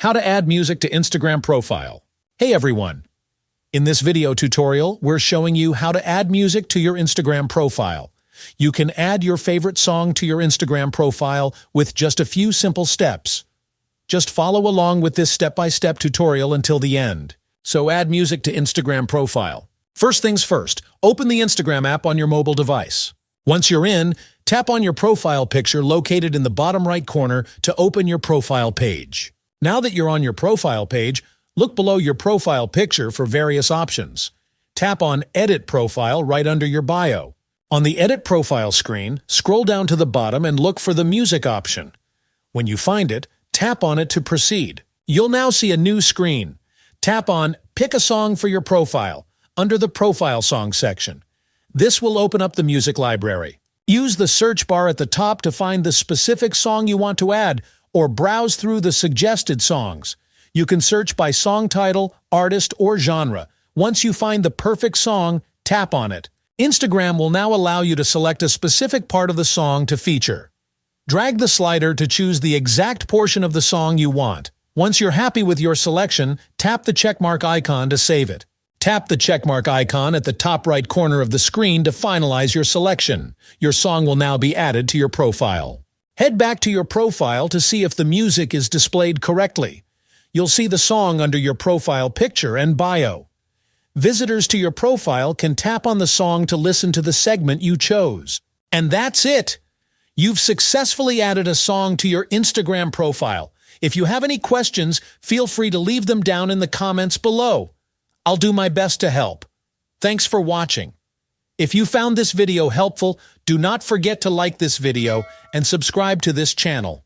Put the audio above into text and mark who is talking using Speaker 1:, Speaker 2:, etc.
Speaker 1: How to add music to Instagram profile. Hey everyone! In this video tutorial, we're showing you how to add music to your Instagram profile. You can add your favorite song to your Instagram profile with just a few simple steps. Just follow along with this step-by-step tutorial until the end. So add music to Instagram profile. First things first, open the Instagram app on your mobile device. Once you're in, tap on your profile picture located in the bottom right corner to open your profile page. Now that you're on your profile page, look below your profile picture for various options. Tap on Edit Profile right under your bio. On the Edit Profile screen, scroll down to the bottom and look for the Music option. When you find it, tap on it to proceed. You'll now see a new screen. Tap on Pick a Song for your profile under the Profile Song section. This will open up the music library. Use the search bar at the top to find the specific song you want to add, or browse through the suggested songs. You can search by song title, artist, or genre. Once you find the perfect song, tap on it. Instagram will now allow you to select a specific part of the song to feature. Drag the slider to choose the exact portion of the song you want. Once you're happy with your selection, tap the checkmark icon to save it. Tap the checkmark icon at the top right corner of the screen to finalize your selection. Your song will now be added to your profile. Head back to your profile to see if the music is displayed correctly. You'll see the song under your profile picture and bio. Visitors to your profile can tap on the song to listen to the segment you chose. And that's it! You've successfully added a song to your Instagram profile. If you have any questions, feel free to leave them down in the comments below. I'll do my best to help. Thanks for watching. If you found this video helpful, do not forget to like this video and subscribe to this channel.